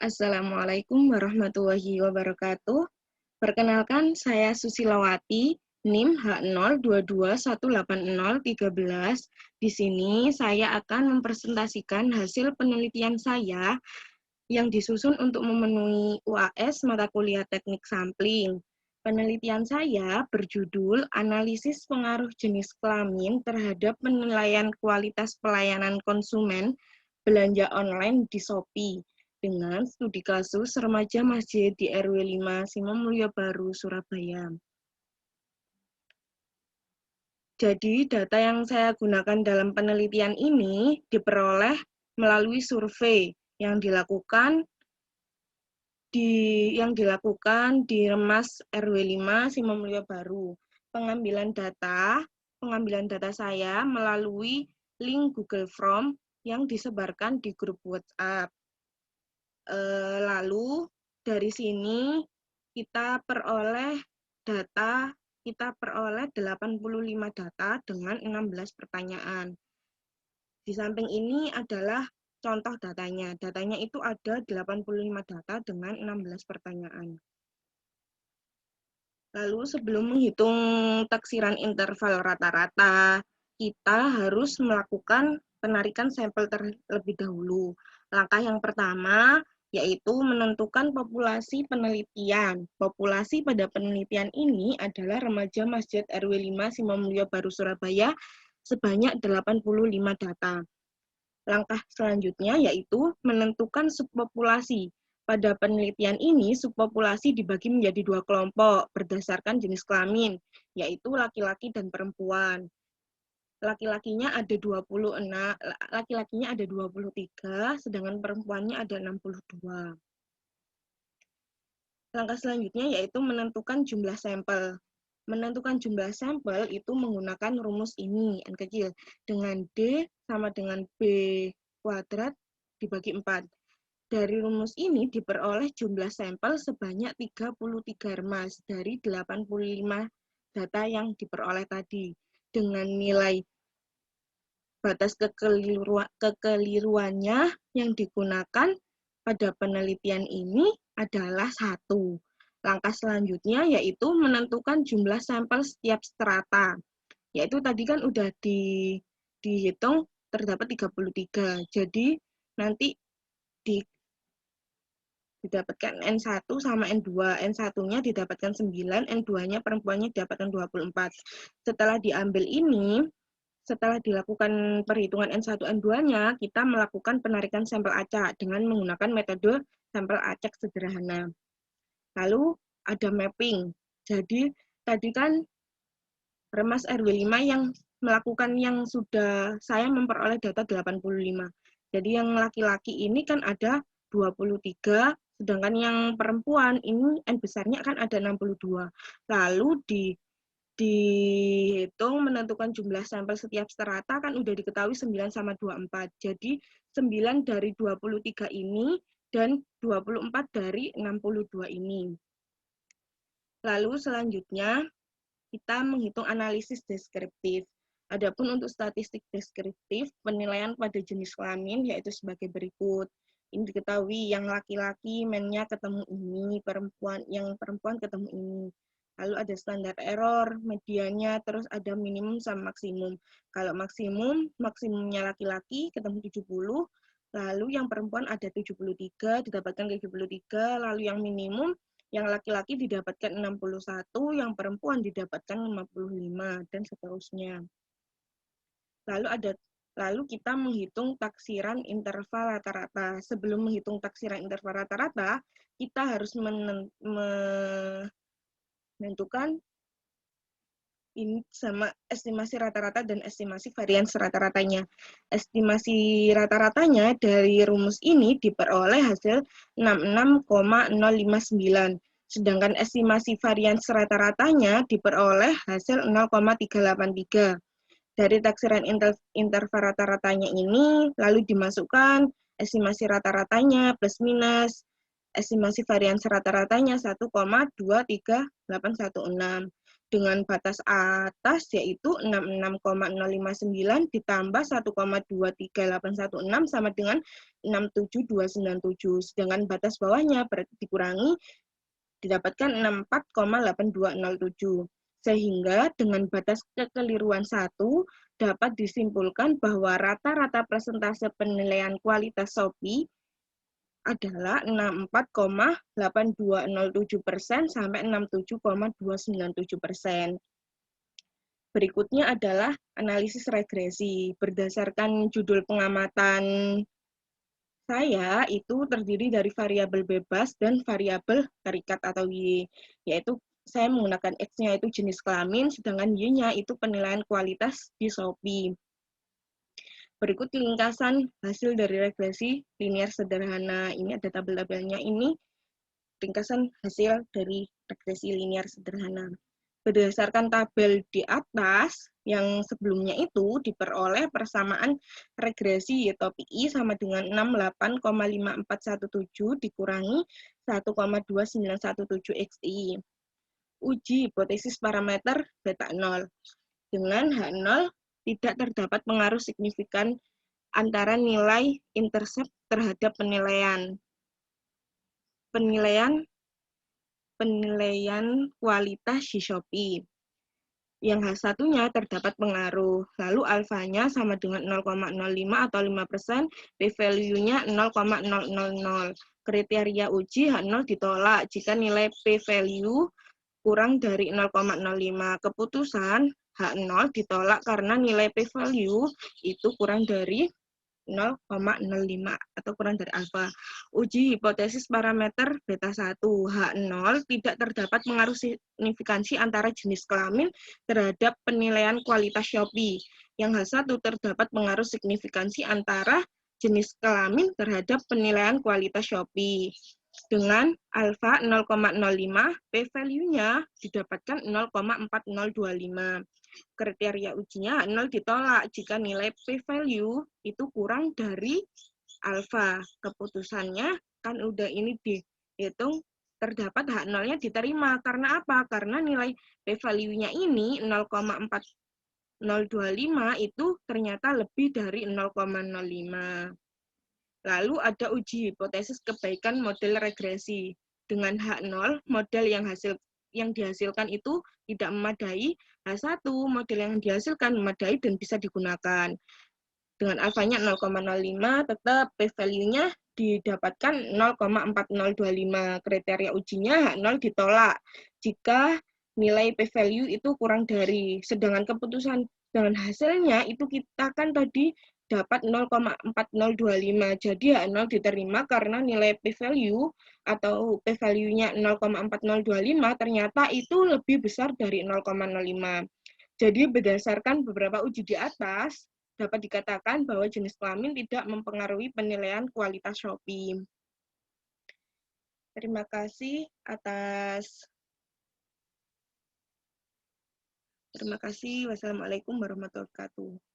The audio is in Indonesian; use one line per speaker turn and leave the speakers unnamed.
Assalamualaikum warahmatullahi wabarakatuh. Perkenalkan, saya Susilawati, NIM H022180113. Di sini saya akan mempresentasikan hasil penelitian saya yang disusun untuk memenuhi UAS mata kuliah teknik sampling. Penelitian saya berjudul Analisis Pengaruh Jenis Kelamin terhadap Penilaian Kualitas Pelayanan Konsumen Belanja Online di Shopee dengan studi kasus remaja masjid di RW 5 Simomulyo Baru, Surabaya. Jadi, data yang saya gunakan dalam penelitian ini diperoleh melalui survei yang dilakukan di Remas RW 5 Simomulyo Baru. Pengambilan data saya melalui link Google Form yang disebarkan di grup WhatsApp. Lalu dari sini kita peroleh 85 data dengan 16 pertanyaan. Di samping ini adalah contoh datanya. Datanya itu ada 85 data dengan 16 pertanyaan. Lalu sebelum menghitung taksiran interval rata-rata, kita harus melakukan penarikan sampel terlebih dahulu. Langkah yang pertama yaitu menentukan populasi penelitian. Populasi pada penelitian ini adalah remaja Masjid RW 5 Simomulyo Baru Surabaya sebanyak 85 data. Langkah selanjutnya yaitu menentukan subpopulasi. Pada penelitian ini, subpopulasi dibagi menjadi 2 kelompok berdasarkan jenis kelamin, yaitu laki-laki dan perempuan. Laki-lakinya ada 23, sedangkan perempuannya ada 62. Langkah selanjutnya yaitu menentukan jumlah sampel. Menentukan jumlah sampel itu menggunakan rumus ini, N kecil, dengan D sama dengan B kuadrat dibagi 4. Dari rumus ini diperoleh jumlah sampel sebanyak 33 remas dari 85 data yang diperoleh tadi, dengan nilai batas kekeliruannya yang digunakan pada penelitian ini adalah 1. Langkah selanjutnya yaitu menentukan jumlah sampel setiap strata. Yaitu tadi kan udah dihitung terdapat 33. Jadi nanti didapatkan N1 sama N2. N1-nya didapatkan 9, N2-nya perempuannya didapatkan 24. Setelah dilakukan perhitungan N1, N2-nya, kita melakukan penarikan sampel acak dengan menggunakan metode sampel acak sederhana. Lalu ada mapping. Jadi tadi kan Remas RW 5 yang melakukan yang sudah saya memperoleh data 85. Jadi yang laki-laki ini kan ada 23, sedangkan yang perempuan ini N besarnya kan ada 62. Lalu dihitung menentukan jumlah sampel setiap strata kan udah diketahui 9 sama 24. Jadi 9 dari 23 ini dan 24 dari 62 ini. Lalu selanjutnya kita menghitung analisis deskriptif. Adapun untuk statistik deskriptif, penilaian pada jenis kelamin yaitu sebagai berikut. Ini diketahui yang laki-laki men-nya ketemu ini, yang perempuan ketemu ini. Lalu ada standar error, mediannya, terus ada minimum sama maksimum. Kalau maksimumnya laki-laki ketemu 70, lalu yang perempuan ada 73, didapatkan 73, lalu yang minimum, yang laki-laki didapatkan 61, yang perempuan didapatkan 55, dan seterusnya. Lalu kita menghitung taksiran interval rata-rata. Sebelum menghitung taksiran interval rata-rata, kita harus menentukan ini sama estimasi rata-rata dan estimasi varians rata-ratanya. Estimasi rata-ratanya dari rumus ini diperoleh hasil 66,059. Sedangkan estimasi varians rata-ratanya diperoleh hasil 0,383. Dari taksiran interval rata-ratanya ini, lalu dimasukkan estimasi rata-ratanya plus minus, estimasi varians rata-ratanya 1,23816. dengan batas atas yaitu 66,059 ditambah 1,23816 sama dengan 67297. Sedangkan batas bawahnya dikurangi didapatkan 64,8207. Sehingga dengan batas kekeliruan 1 dapat disimpulkan bahwa rata-rata persentase penilaian kualitas Shopee adalah 64,8207% sampai 67,297%. Berikutnya adalah analisis regresi. Berdasarkan judul pengamatan saya, itu terdiri dari variabel bebas dan variabel terikat atau Y, yaitu saya menggunakan X-nya itu jenis kelamin, sedangkan Y-nya itu penilaian kualitas di Shopee. Berikut ringkasan hasil dari regresi linear sederhana. Ini ada tabel-tabelnya. Ini ringkasan hasil dari regresi linear sederhana. Berdasarkan tabel di atas, yang sebelumnya itu diperoleh persamaan regresi YTOPI sama dengan 68,5417 dikurangi 1,2917 XI. Uji hipotesis parameter beta 0. Dengan H0 tidak terdapat pengaruh signifikan antara nilai intercept terhadap penilaian kualitas di Shopee. Yang H1-nya terdapat pengaruh. Lalu alfanya sama dengan 0,05 atau 5%, p-value-nya 0,000. Kriteria uji H0 ditolak jika nilai p-value kurang dari 0,05. Keputusan H0 ditolak karena nilai p-value itu kurang dari 0,05 atau kurang dari alfa. Uji hipotesis parameter beta 1. H0 tidak terdapat pengaruh signifikansi antara jenis kelamin terhadap penilaian kualitas Shopee. Yang H1 terdapat pengaruh signifikansi antara jenis kelamin terhadap penilaian kualitas Shopee. Dengan alfa 0,05, p-value-nya didapatkan 0,4025. Kriteria ujinya 0 ditolak jika nilai p-value itu kurang dari alfa. Keputusannya kan udah ini dihitung, terdapat H0-nya diterima. Karena apa? Karena nilai p-value-nya ini 0,4025 itu ternyata lebih dari 0,05. Lalu ada uji hipotesis kebaikan model regresi. Dengan H0, model yang dihasilkan itu tidak memadai. H1, model yang dihasilkan memadai dan bisa digunakan. Dengan alfanya 0,05, tetap p-value-nya didapatkan 0,4025. Kriteria ujinya H0 ditolak jika nilai p-value itu kurang dari. Sedangkan keputusan dengan hasilnya itu kita kan tadi dapat 0,4025. Jadi H0 diterima karena nilai p-value atau p-value-nya 0,4025 ternyata itu lebih besar dari 0,05. Jadi berdasarkan beberapa uji di atas, dapat dikatakan bahwa jenis kelamin tidak mempengaruhi penilaian kualitas Shopee. Terima kasih atas. Terima kasih. Wassalamualaikum warahmatullahi wabarakatuh.